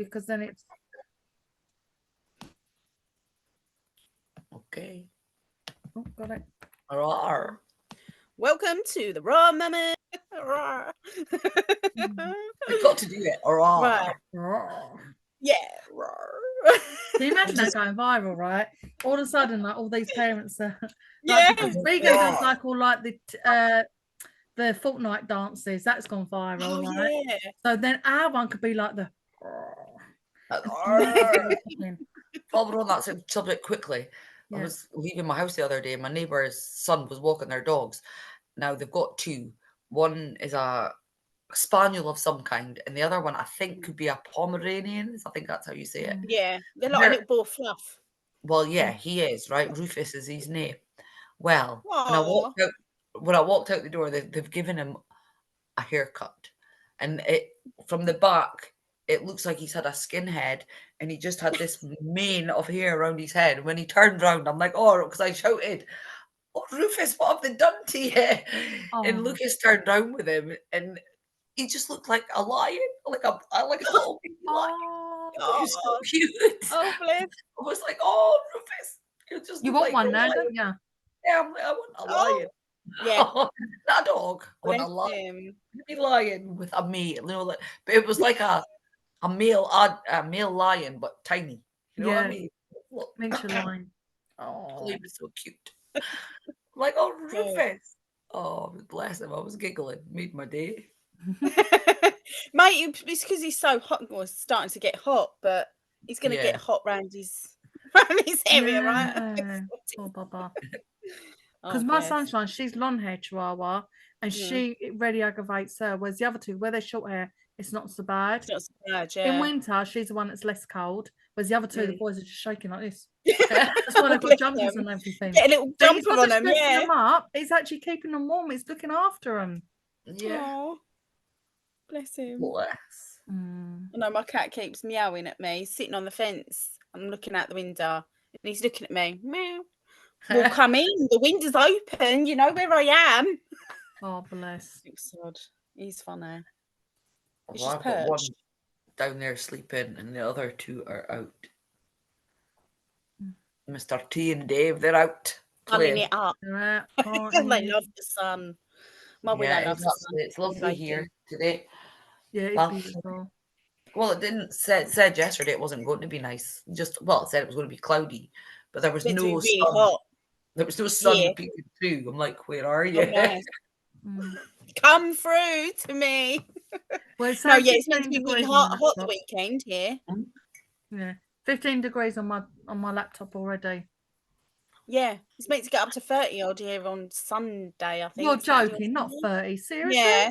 because then it's Okay. oh, got it. Rawr. Welcome to the Raw Mama. We've got to do it. Rawr. Right. Yeah. Can you imagine that going viral, right? All of a sudden, like all these parents are Yeah. like, because Regan does like all like the Fortnite dances. That's gone viral, right? Yeah. So then our one could be like the While we're on that subject quickly, I yeah. was leaving my house the other day and my neighbour's son was walking their dogs. Now they've got two. One is a spaniel of some kind, and the other one I think could be a Pomeranian. I think that's how you say it. Yeah. They're like a little ball of fluff. Well, yeah, he is, right? Rufus is his name. Well, when I Aw. walked out the door, they've given him a haircut, and from the back it looks like he's had a skinhead, and he just had this mane of hair around his head. And when he turned round, I'm like, oh, because I shouted, "Oh, Rufus, what have they done to you?" And Oh. Lucas turned round with him, and he just looked like a lion, like a little baby lion. Oh, He was so cute. Oh, bless. I was like, "Oh, Rufus, you want one now, don't you? Yeah, I want a lion. Yeah. Not a dog. I want a Bless lion. him. A lion with a male, you know, but it was like a male lion, but tiny. You know what I mean? Look, Miniature lion. oh, Oh, he was so cute. I'm like, oh, Rufus. Oh, bless him. I was giggling. Made my day. Mate, it's because he's so hot. Well, it's starting to get hot, but he's going to Yeah. get hot round his area, right? yeah. Poor Baba. Oh, Because my bless. sunshine, she's long hair chihuahua, and it really aggravates her. Whereas the other two, where they're short hair, it's not so bad. It's not so bad, In yeah. winter, she's the one that's less cold. Whereas the other two, the boys are just shaking like this. That's That's why they've got jumpers and everything. Get a little But it's jumper not on just them, dressing yeah. them up; it's actually keeping them warm. It's looking after them. Yeah. Aww. Bless him. Bless. I know my cat keeps meowing at me. He's sitting on the fence. I'm looking out the window, and he's looking at me. Meow. Well, come in. The window's open. You know where I am. Oh, bless. It's odd. He's funny. It's Well, just I've got one perched. down there sleeping, and the other two are out. Mr. T and Dave, they're out. Sunning it up. They're out They partying. love the sun. My willow Yeah, loves the sun. it's lovely here today. Yeah, it's Well, beautiful. Well, it didn't said yesterday it wasn't going to be nice. It said it was going to be cloudy, but there was Meant to be no really sun. hot. There was no sun Yeah. peeking through. I'm like, where are you? Oh, nice. Come through to me. Well, it's No, yeah, it's meant to be really degrees on my hot the laptop. weekend here. Yeah, 15 degrees on my laptop already. Yeah, it's meant to get up to 30 odd here on Sunday, I think. You're Saturday or joking, not Sunday. 30. Seriously? Yeah,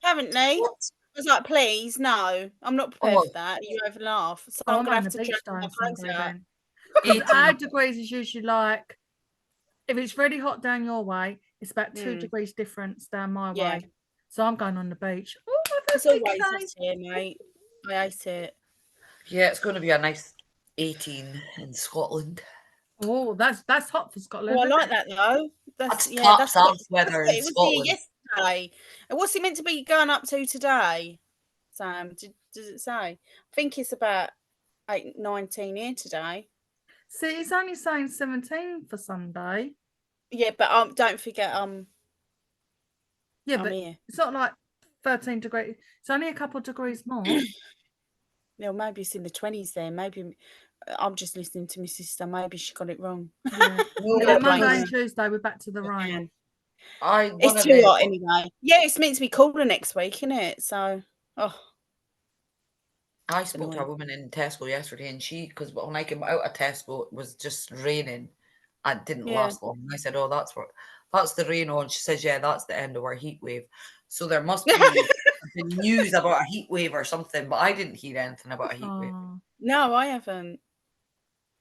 haven't they? What? I was like, please, no, I'm not prepared for that. You over laugh. So I'm I'm gonna on have the to beach drag my on clothes Sunday out. then. Because our degrees is usually like, if it's really hot down your way, it's about 2 degrees difference down my Yeah. way. So I'm going on the beach. Oh, It's always hot here, mate. I hate it. Yeah, it's going to be a nice 18 in Scotland. Oh, that's hot for Scotland. Oh, I like that though. That's that's top weather in it was Scotland. here yesterday. And what's it meant to be going up to today, Sam? Does it say? I think it's about 19 here today. See, it's only saying 17 for Sunday. Yeah, but don't forget Yeah, I'm but here. it's not like 13 degrees. It's only a couple of degrees more. No, maybe it's in the 20s there. Maybe I'm just listening to my sister. Maybe she got it wrong. Yeah. No, Monday and Tuesday, we're back to the rain. It's too hot anyway. Yeah, it's meant to be cooler next week, isn't it? So, I spoke to a woman in Tesco yesterday, and because when I came out of Tesco, it was just raining. And it didn't last long. And I said, oh, that's the rain on. She says, yeah, that's the end of our heat wave. So there must be news about a heat wave or something, but I didn't hear anything about a heat wave. No, I haven't.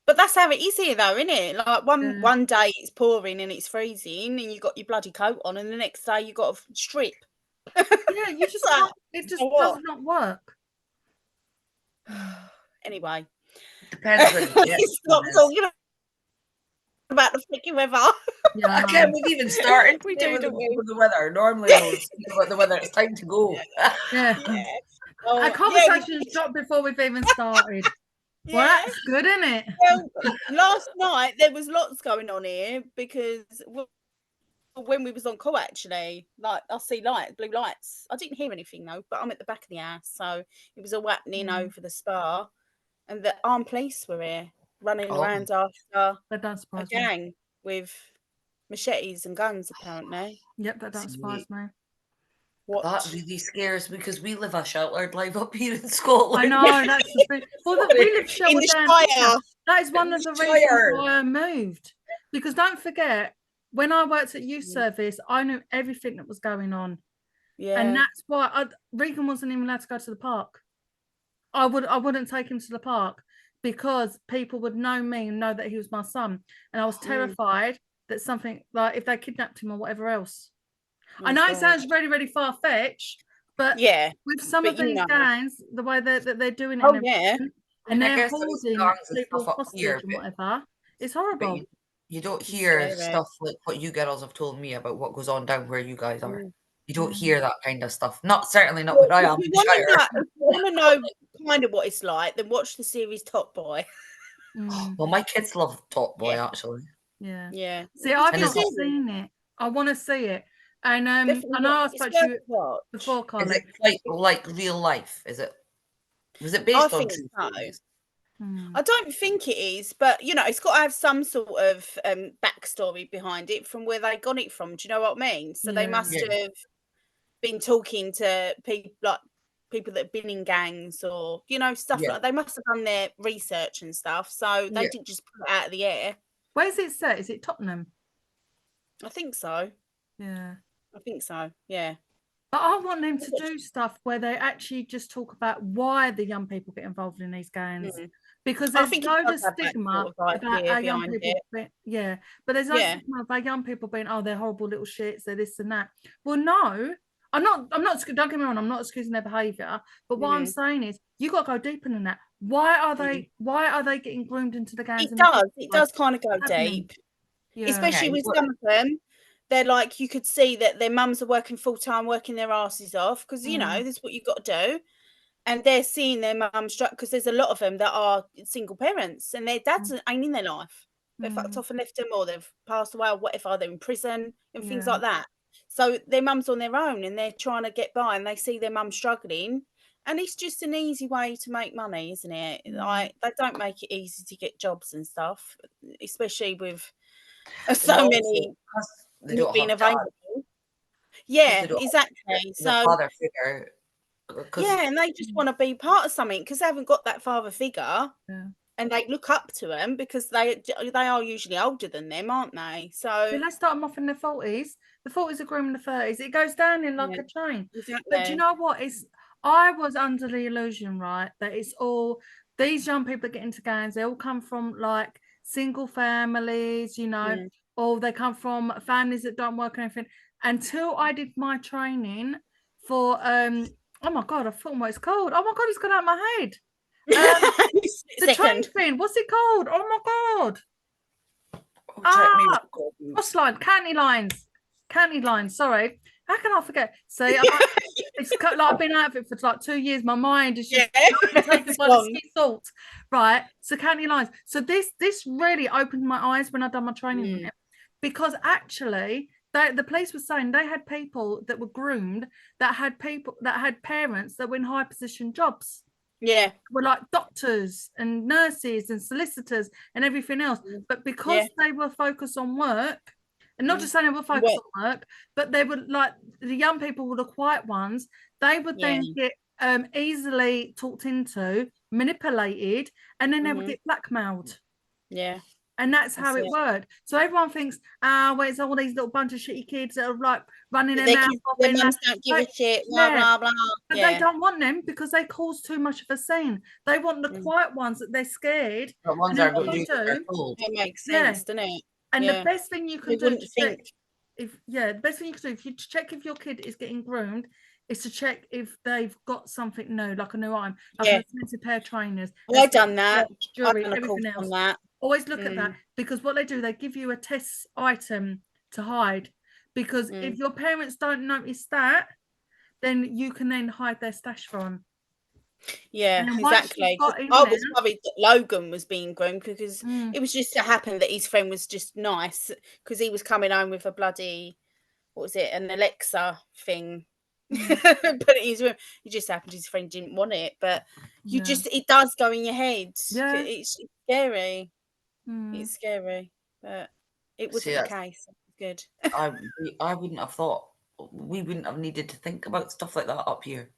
But that's how it is here, though, isn't it? Like one day it's pouring and it's freezing, and you got your bloody coat on, and the next day you got a strip. Yeah, you just can't. It just does not work. Anyway, depends when you stop talking about the freaking weather. Yeah, again, we've even started. We do, with the weather. Normally, we'll speak about the weather. It's time to go. Yeah. Our conversation stopped before we've even started. Yeah. Well, that's good, isn't it? Well, last night there was lots going on here because when we was on call, actually, like I see blue lights. I didn't hear anything though, but I'm at the back of the house, so it was all happening over the spa, and the armed police were here running around after That don't a surprise me. gang with machetes and guns, apparently. Yep, that don't surprise me. What? That really scares me because we live a sheltered life up here in Scotland. I know, that's the thing. Well, we live sheltered the down Shire. here. That is one of the reasons Shire. why I moved. Because don't forget, when I worked at youth service, I knew everything that was going on. Yeah. And that's why Regan wasn't even allowed to go to the park. I wouldn't take him to the park because people would know me and know that he was my son. And I was terrified that something, like if they kidnapped him or whatever else. I know it sounds really, really far-fetched, but with some of these gangs, the way that they're doing it, and they're holding people hostage and whatever, it's horrible. But you don't hear stuff like what you girls have told me about what goes on down where you guys are. You don't hear that kind of stuff. Certainly not where I am. If you want to know kind of what it's like, then watch the series Top Boy. Well, my kids love Top Boy, actually. Yeah. See, I've not seen it. I want to see it. And I know I spoke to you before, Carly. Is it like real life? Was it based on true stories? I don't think it is, but it's got to have some sort of backstory behind it from where they got it from. Do you know what I mean? So they must have been talking to people that have been in gangs or stuff like. They must have done their research and stuff. So they didn't just put it out of the air. Where's it set? Is it Tottenham? I think so. Yeah. I think so. Yeah. But I want them to do stuff where they actually just talk about why the young people get involved in these gangs. Because there's loads of stigma about our young people. But there's no stigma about young people being, they're horrible little shits, they're this and that. Well, no, I'm not. Don't get me wrong. I'm not excusing their behaviour. But what I'm saying is, you got to go deeper than that. Why are they getting groomed into the gangs? It does kind of go deep, especially with some of them. They're like, you could see that their mums are working full time, working their asses off because this is what you've got to do. And they're seeing their mum because there's a lot of them that are single parents and their dads ain't in their life. They've fucked off and left them, or they've passed away, or whatever. They're in prison and things like that. So their mum's on their own and they're trying to get by, and they see their mum struggling. And it's just an easy way to make money, isn't it? Like, they don't make it easy to get jobs and stuff, especially with so many being available. Yeah, exactly. So father figure. And they just want to be part of something because they haven't got that father figure, and they look up to them because they are usually older than them, aren't they? So let's start them off in their 40s. The 40s are grooming the 30s. It goes down in like a chain. Exactly. But do you know what? I was under the illusion, right, that it's all these young people that get into gangs. They all come from like single families, or they come from families that don't work and everything. Until I did my training for oh my god, I've forgotten what it's called. Oh my god, it's gone out of my head. The train thing. What's it called? Oh my god. Cross line, county lines. Sorry. How can I forget? See, it's like I've been out of it for like 2 years. My mind is just taken by the sea salt. Right. So county lines. So this really opened my eyes when I done my training in it, because actually the police were saying they had people that were groomed that had parents that were in high position jobs. Yeah. Were like doctors and nurses and solicitors and everything else. But because they were focused on work, and not just saying they were focused on work, but they were like the young people were the quiet ones, they would then get easily talked into, manipulated, and then they would get blackmailed. Yeah. And that's how it worked. So everyone thinks, well, it's all these little bunch of shitty kids that are like running their mouth off. Their mums don't give a shit, blah, blah, blah. But they don't want them because they cause too much of a scene. They want the quiet ones that they're scared. The ones that are going to do it makes sense, doesn't it? And the best thing you can do to check the best thing you can do if you check if your kid is getting groomed is to check if they've got something new, like a new item, like an expensive pair of trainers. I've done that. Jewelry, everything else. That. Always look at that, because what they do, they give you a test item to hide, because if your parents don't notice that, then you can then hide their stash from them. Yeah, And then once exactly. you've got in I there, was worried that Logan was being groomed because mm, it was just so happened that his friend was just nice because he was coming home with a bloody, what was it, an Alexa thing. mm, But in his room, it just happened his friend didn't want it. But you yeah, just, it does go in your head. yeah, It's scary. mm, It's scary, but it See, wasn't the that's case. Good. I wouldn't have thought, we wouldn't have needed to think about stuff like that up here.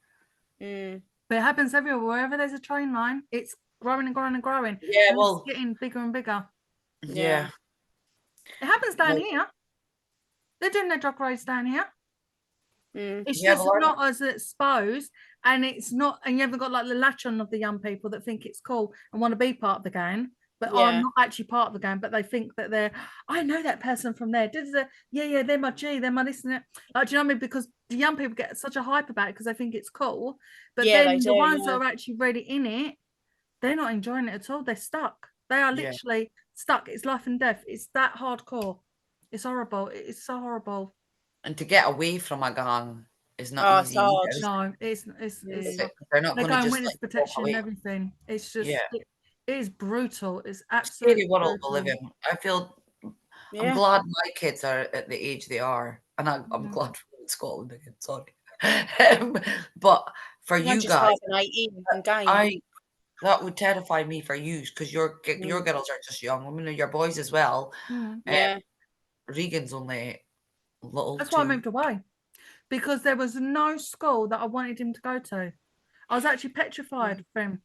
Mm. but it happens everywhere. Wherever there's a train line, it's growing and growing and growing. Yeah, And well, it's getting bigger and bigger. yeah. It happens down Well, here. They're doing their drug raids down here. Mm. It's yeah, just well, not as exposed, and it's not, and you haven't got like the latch on of the young people that think it's cool and want to be part of the gang, but are Yeah. not actually part of the gang, but they think that they're, I know that person from there. Yeah, they're my G, they're my this and that. Like, do you know what I mean? Because the young people get such a hype about it because they think it's cool, but Yeah, they then do. the ones Yeah. that are actually really in it, they're not enjoying it at all. They're stuck. They are yeah. literally stuck. It's life and death. It's that hardcore. It's horrible. It's so horrible. And to get away from a gang is not Oh, it's easy hard. either. No, it's Mm. They're not they're going to going just witness like walk protection and away. everything. It's just Yeah, it is brutal. It's absolutely scary world to live brutal. in. I feel I'm Yeah. glad my kids are at the age they are, and I'm Mm. glad we're in Scotland again. Sorry, but for You you just guys, hibernate in and game. I that would terrify me for you because your Mm. girls are just young. I mean, your boys as well. Mm. Yeah. Regan's only a little That's why I too. moved away because there was no school that I wanted him to go to. I was actually petrified for him.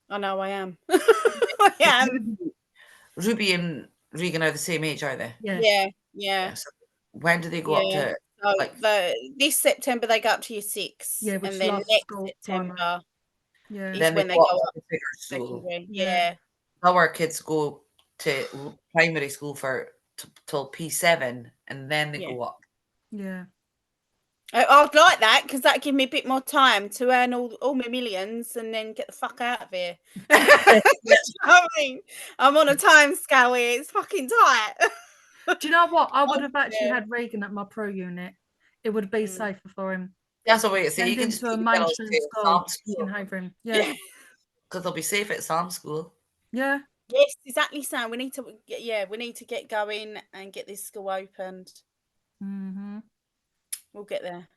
I know I am. I am. Ruby and Regan are the same age, are they? Yeah, Yeah. Yeah. Yeah. So when do they go up Yeah. to So like? this September they go up to year 6, yeah, which and then last next school primary. September Yeah, is Then they when they go go up to up the bigger school. secondary. Yeah. Yeah. Our kids go to primary school for till P7, and then they Yeah. go up. yeah. I'd like that because that give me a bit more time to earn all my millions and then get the fuck out of here. I mean, I'm on a time scale here. It's fucking tight. Do you know what? I would Oh, have actually yeah. had Regan at my pro unit. It would be Mm. safer for him. That's the way to say. Send You can him just to a take the girls mainstream to school Sam's in school Havering. Yeah, because they'll be safe at Sam's school. yeah. Yes, exactly, Sam. We need to get going and get this school opened. Mm-hmm. We'll get there.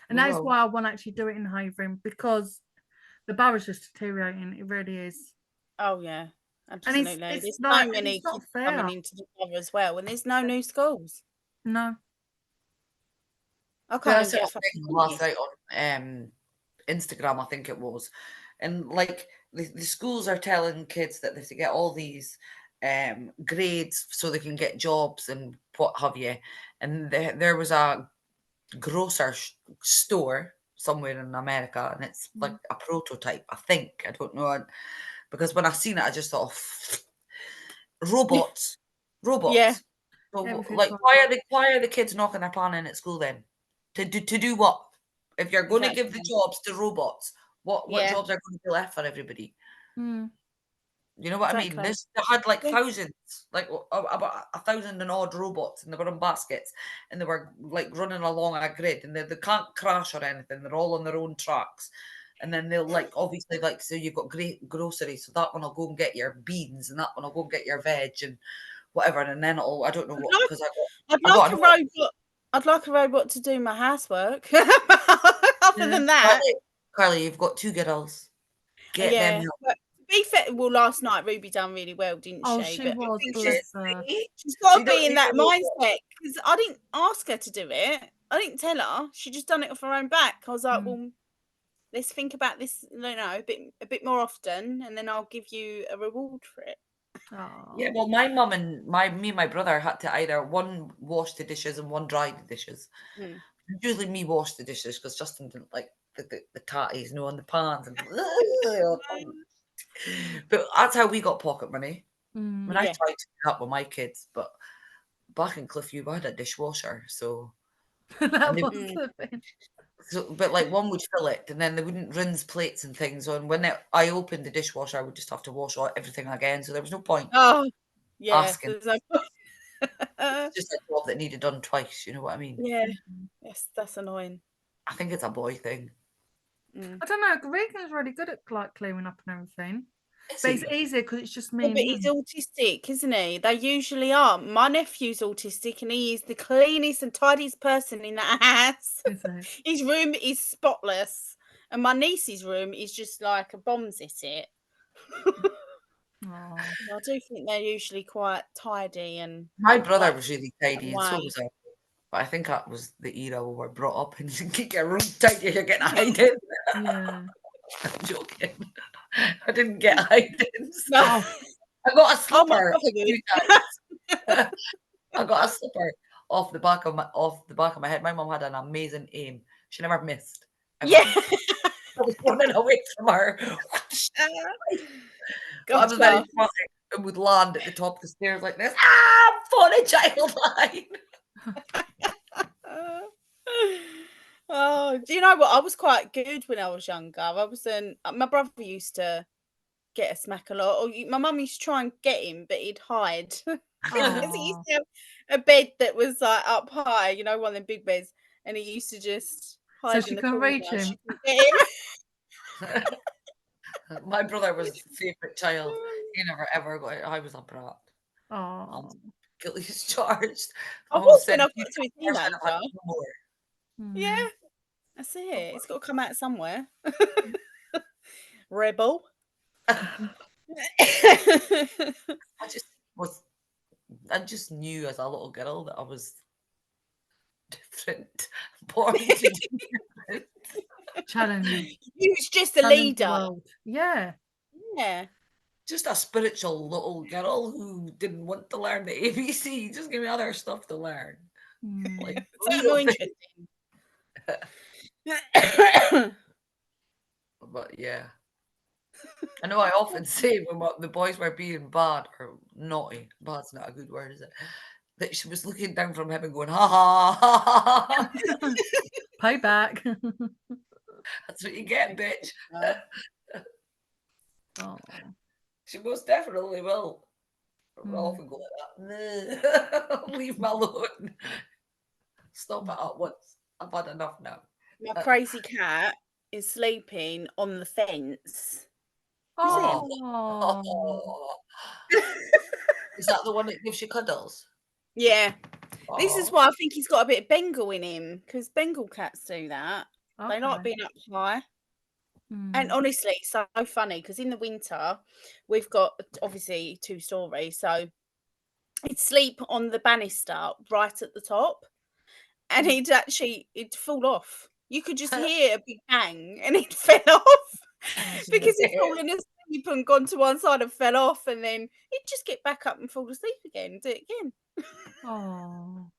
And that is Well, why I want to actually do it in Havering because the borough's just deteriorating. It really is. Oh yeah, And absolutely. it's There's like, so and many it's not kids fair. coming into the borough as well, and there's no new schools. No. I yeah, can't I even saw get a a fucking thing last night on Instagram, I think it was, and like the schools are telling kids that they have to get all these grades so they can get jobs and what have you. And there was a grocer store somewhere in America, and it's like a prototype, I think. I don't know, because when I seen it, I just thought, robots, Yeah. robots. So, Everything's like, like why are the kids knocking their pan in at school then? To do what? If you're going to give the Exactly. jobs to robots, what Yeah. jobs are going to be left for everybody? Mm. You know what I mean? Exactly. They had like Yeah. thousands, like about 1,000 and odd robots, and they were in baskets, and they were like running along a grid, and they can't crash or anything. They're all on their own tracks, and then they'll like obviously like so you've got great groceries, so that one will go and get your beans, and that one will go and get your veg and whatever, and then it'll I don't know what because I'd I got like a robot. I'd like a robot to do my housework. Other than that, Carly, you've got 2 girls. Get them yeah. help. But to be fair, well, last night Ruby done really well, didn't Oh, she? she But I was, think bless her. she's got You to don't be in need that a robot. mindset because I didn't ask her to do it. I didn't tell her. She just done it off her own back. I was like, well, let's think about this, a bit more often, and then I'll give you a reward for it. Yeah, well, my mum and me and my brother had to either one wash the dishes and one dry the dishes. Mm. Usually me wash the dishes because Justin didn't like the tatties, on the pans. And, but that's how we got pocket money. I mean, I Yeah. tried to do that with my kids, but back in Cliffview, I had a dishwasher, so That and they, was the thing. but like one would fill it, and then they wouldn't rinse plates and things. And when I opened the dishwasher, I would just have to wash everything again. So there was no point Oh, yeah. asking. There's no It's just a job that needed done twice. You know what I mean? yeah. Yes, that's annoying. I think it's a boy thing. I don't know. Regan's really good at like clearing up and everything. Is But he? it's easier because it's just me Yeah, and but him. he's autistic, isn't he? They usually are. My nephew's autistic, and he is the cleanest and tidiest person in that house. Is he? His room is spotless, and my niece's room is just like a bombs at it. Oh. I do think they're usually quite tidy and. My brother like, was really tidy, and so way. was I. But I think that was the era we were brought up in. You keep your room tidy, you're getting hiding. Yeah. I'm joking. I didn't get hidings. No. I got a Oh, my slipper brother a few times. I got a slipper off the back of my head. My mum had an amazing aim. She never missed. Ever. Yeah. I was running away from her. But I was very Gotcha. dramatic and would land at the top of the stairs like this. Ah, funny child line. Oh, do you know what? I was quite good when I was younger. I wasn't. My brother used to get a smack a lot, or my mum used to try and get him, but he'd hide because he used Oh. to have a bed that was like up high, you know, one of them big beds, and he used to just So hide she in the can corner. reach him. She couldn't get him. My brother was the favourite child. He never ever got it. I was a brat. Oh. Guilty as charged. I Almost was when said I got to a I should have had teenager. no more. Yeah, that's it. It's got to come out somewhere. Rebel. I just knew as a little girl that I was different, born to be different. Challenge. He was just a Challenge the leader. world. Yeah. Yeah. Just a spiritual little girl who didn't want to learn the ABC. Just give me other stuff to learn. Like Something more real things. interesting. But yeah. I know I often say when the boys were being bad or naughty, bad's not a good word, is it? That she was looking down from heaven going, ha ha ha ha. Payback. That's what you get, bitch. Oh. She most definitely will. I often go like that. Leave me alone. Stop it at once. I've had enough now. My crazy cat is sleeping on the fence. Oh. Is that the one that gives you cuddles? Yeah. This is Aw. why I think he's got a bit of Bengal in him, because Bengal cats do that. They like Okay. being up high. And honestly, it's so funny because in the winter, we've got obviously 2 stories. So he'd sleep on the banister right at the top, and it'd fall off. You could just hear a big bang and it fell off because he'd fallen asleep and gone to one side and fell off, and then he'd just get back up and fall asleep again and do it again. Oh.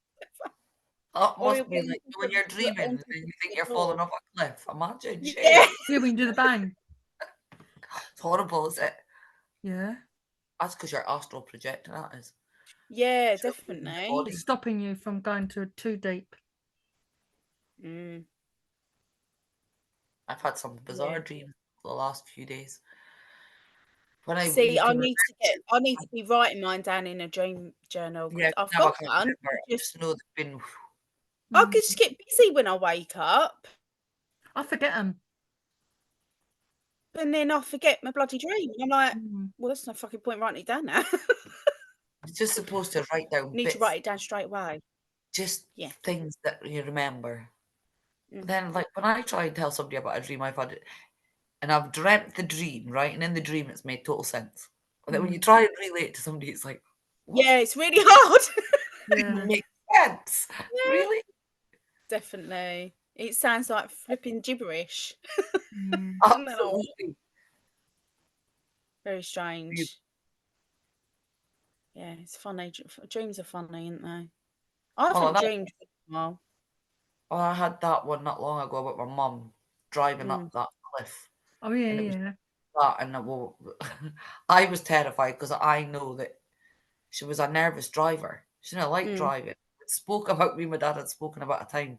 That Or must be like when you're dreaming and you think you're falling off a cliff. Imagine. Yeah. Yeah, we can do the bang. It's horrible, is it? Yeah. That's because you're astral projecting, that is. Yeah, It's your definitely. body. It's stopping you from going too deep. I've had some bizarre dreams the last few days. When See, I need to be writing mine down in a dream journal because I've got one. I just know they've been. I could just get busy when I wake up, I forget them. and then I forget my bloody dream. And I'm like, well, there's no fucking point writing it down now. You're just supposed to write down Need bits, to write it down straight away. just things that you remember. Then, like when I try and tell somebody about a dream I've had, and I've dreamt the dream, right? And in the dream, it's made total sense. But then when you try and relate it to somebody, it's like, what? Yeah, it's really hard. Didn't make sense. Yeah. Really? Definitely. It sounds like flipping gibberish. Absolutely. Very strange. Yeah, it's funny. Dreams are funny, aren't they? I haven't dreamed for a while. Oh, I had that one not long ago about my mum driving up that cliff. Oh yeah. I was terrified because I know that she was a nervous driver. She didn't like driving. It spoke about me. My dad had spoken about a time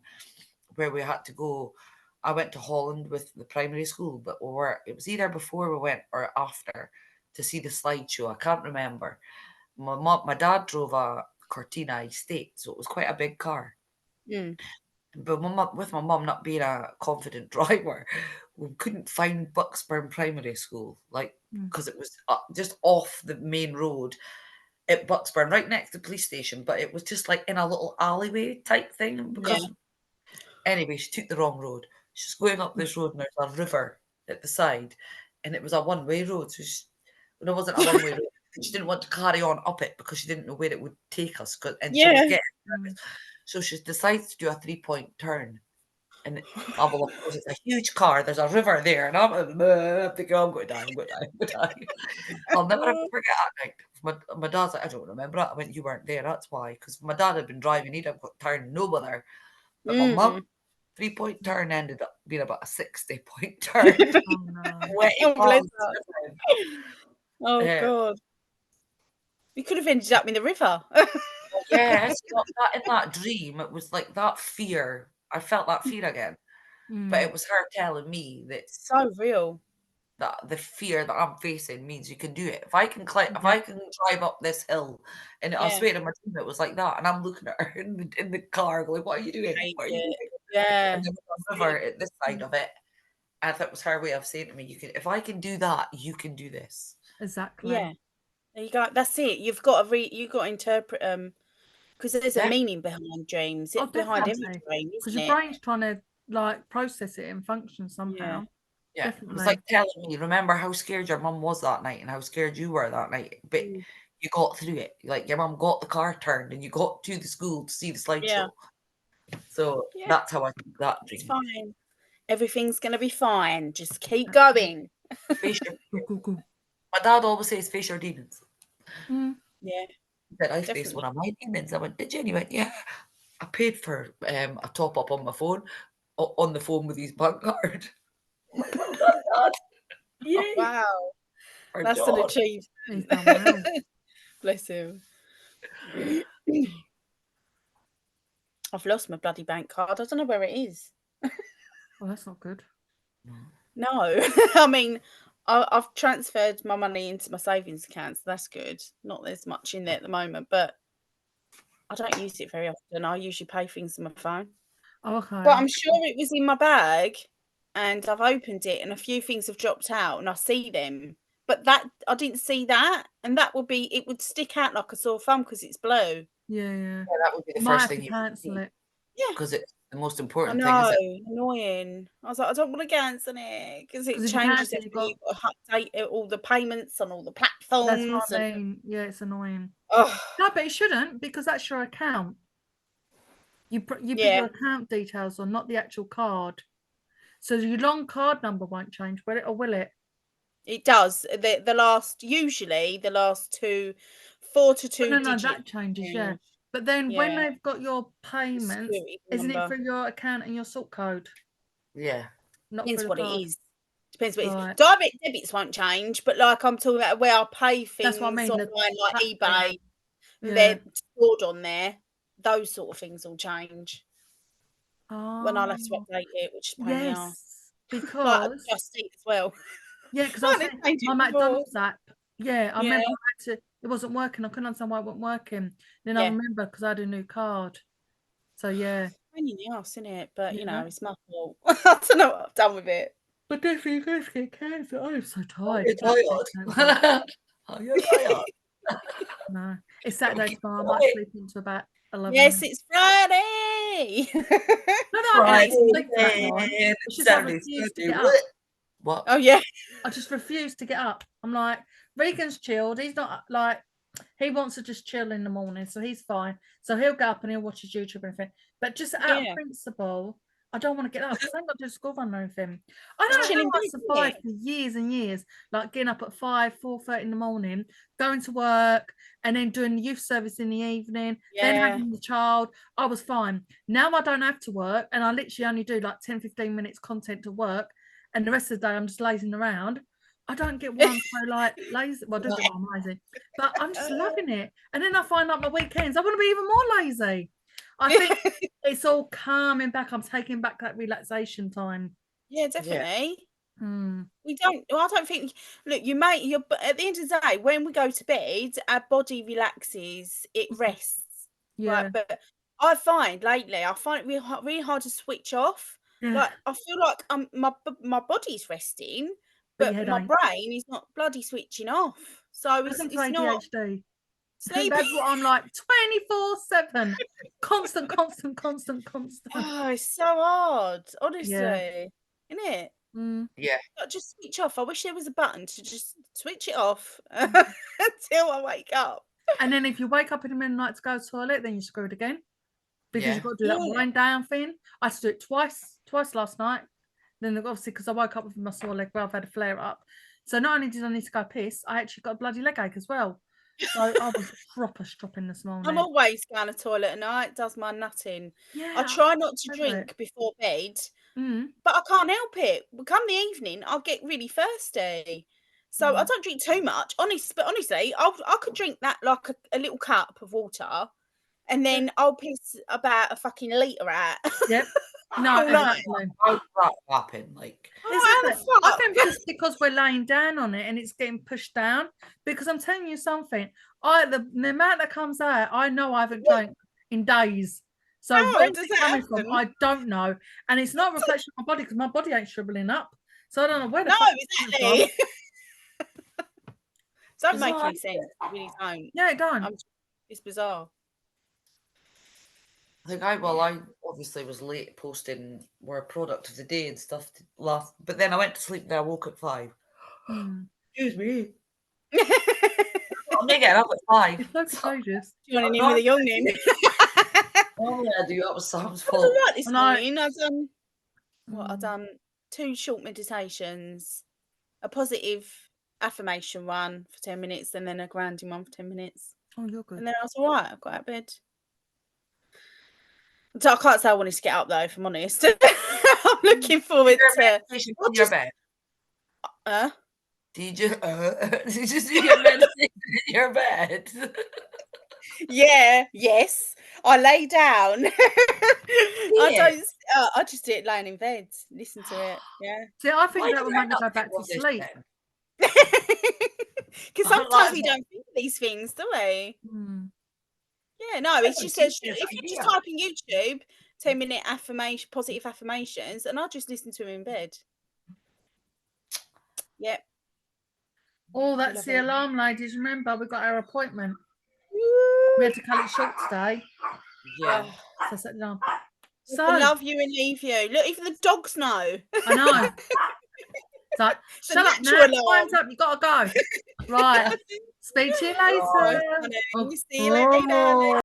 where we had to go. I went to Holland with the primary school, but it was either before we went or after to see the slideshow. I can't remember. My dad drove a Cortina Estate, so it was quite a big car. But with my mum not being a confident driver, we couldn't find Bucksburn Primary School, like, Mm. because it was just off the main road at Bucksburn, right next to the police station, but it was just like in a little alleyway type thing. Because anyway, she took the wrong road. She's going up this road and there's a river at the side, and it was a one-way road. So it wasn't a one-way road. She didn't want to carry on up it because she didn't know where it would take us. And she was getting nervous. So she decides to do a 3-point turn. And well, of course, it's a huge car. There's a river there, and I'm thinking, I'm going to die. I'm going to die. I'm going to die. I'll never ever forget that night. My dad's like, I don't remember it. I went, you weren't there. That's why. Because my dad had been driving. He'd have got turned nowhere. But my mum, 3-point turn ended up being about a 60-point turn. Oh, no. Oh God. We could have ended up in the river. Yes, in that dream, it was like that fear. I felt that fear again. But it was her telling me that so real. that the fear that I'm facing means you can do it. If I can if I can drive up this hill, and I swear in my dream it was like that, and I'm looking at her in the car going, "What are you doing? What are you doing?" Yeah. And there was a river at this side of it, and that was her way of saying to me, "You can. If I can do that, you can do this." Exactly. Yeah. There you go. That's it. You've got to you've got to interpret because there's a meaning behind dreams. Behind every dream, because your brain's trying to like process it and function somehow. Yeah, definitely. it was like telling me, remember how scared your mum was that night and how scared you were that night, but you got through it. Like your mum got the car turned and you got to the school to see the slideshow. So that's how I think that dream. It's fine. Everything's gonna be fine. Just keep going. Face your My dad always says face your demons. Yeah. But I faced one of my demons. I went, did you? And he went, yeah. I paid for a top up on my phone, on the phone with his bank card. Yeah. Oh, wow. That's an achievement. He's done well. Bless him. I've lost my bloody bank card. I don't know where it is. Well, that's not good. No. I mean, I've transferred my money into my savings account, so that's good. Not there's much in there at the moment, but I don't use it very often. I usually pay things on my phone. Okay. But I'm sure it was in my bag and I've opened it and a few things have dropped out and I see them. But that I didn't see that. And that would be it would stick out like a sore thumb because it's blue. Yeah. That would be the first thing you cancel it. Yeah. Because it's the most important I know, thing, annoying. I was like, I don't want to cancel it because it changes everything. You've got to update all the payments on all the platforms. That's what I mean. Yeah, it's annoying. No, but it shouldn't because that's your account. You put your account details on, not the actual card. So your long card number won't change, will it, or will it? It does. The last 4 to 2 no, digits. that changes, yeah. But then when they've got your payments, isn't it for your account and your sort code? Yeah. Not depends what it is. Depends what it is. Direct debits won't change, but like I'm talking about where I pay things online, like eBay, they're stored on there. Those sort of things will change. When I'll have to update it, which is pain in the arse. Because like Just Eat as well. Yeah, because I was saying my McDonald's app. Yeah, I remember it wasn't working. I couldn't understand why it wasn't working. Then I remember because I had a new card. So yeah. Pain in the arse, isn't it? But you know, it's my fault. I don't know what I've done with it. But definitely you guys get cancelled. I'm so tired. You're tired. No, it's Saturday tomorrow. I might sleep into about 11. Yes, it's Friday. What? Oh yeah. I just refuse to get up. I'm like, Regan's chilled. He's not like he wants to just chill in the morning, so he's fine. So he'll get up and he'll watch his YouTube and everything. But just out of principle, I don't want to get up because I ain't got to do school run or anything. I don't know how I survived for years and years, like getting up at 4:30 in the morning, going to work, and then doing the youth service in the evening, then having the child. I was fine. Now I don't have to work, and I literally only do like 10-15 minutes content to work, and the rest of the day I'm just lazing around. I don't get why I'm so like lazy. Well, I do get why I'm lazy, but I'm just loving it. And then I find out my weekends, I want to be even more lazy. I think it's all calming back. I'm taking back that relaxation time. Yeah, definitely. We don't. Well, I don't think. Look, you're at the end of the day when we go to bed, our body relaxes. It rests. Yeah. Right, but I find it really hard to switch off. Like I feel like my body's resting, But your but head my ain't. brain is not bloody switching off. So Welcome to it's not ADHD. sleeping. That's what I'm like 24/7. Constant. Oh, it's so hard, honestly. Yeah. Isn't it? Yeah. Like, just switch off. I wish there was a button to just switch it off Mm. until I wake up. And then if you wake up in the middle of the night to go to the toilet, then you're screwed again. Because you've got to do that wind down thing. I had to do it twice last night. Then obviously because I woke up with my sore leg where I've had a flare up. So not only did I need to go piss, I actually got a bloody leg ache as well. So I was proper stropping this morning. I'm always going to the toilet at night. It does my nutting. Yeah, I try not to I drink before bed, Mm. but I can't help it. Come the evening, I'll get really thirsty. So I don't drink too much. Honestly, I could drink that like a little cup of water, and then I'll piss about a fucking litre out. Yep. No, exactly. How does that happen? Like, I think just because we're laying down on it and it's getting pushed down. Because I'm telling you something, the amount that comes out, I know I haven't drank in days. So where's it coming from? I don't know, and it's not a reflection of my body because my body ain't shriveling up. So I don't know where the fuck exactly. Don't make bizarre. any sense. It really don't. Yeah, it don't. It's bizarre. I think I obviously was late posting more product of the day and stuff last, but then I went to sleep and I woke at 5. Excuse me. I'm not getting up at 5. It's so contagious. Joining in with a youngin. Normally I do. That was Sam's I was fault. all right this morning. I've done 2 short meditations, a positive affirmation one for 10 minutes, and then a grounding one for 10 minutes. Oh, you're good. And then I was all right. I got out of bed. So I can't say I wanted to get up though, if I'm honest. I'm looking forward to in your bed. Do you just do your meditation in your bed? Yes. I lay down. I just do it lying in bed. Listen to it. Yeah. See, I think that would make me go back to sleep. Because sometimes we don't think of these things, do we? Yeah, no, it's just if you just type in YouTube 10-minute positive affirmations, and I'll just listen to them in bed. Yep. Oh, that's the alarm, ladies. Remember, we got our appointment. We had to cut it short today. Yeah. So set it on. So love you and leave you. Look, even the dogs know. I know. It's like, shut up now. Time's up. You gotta go. Right. Speak to you later. See you later.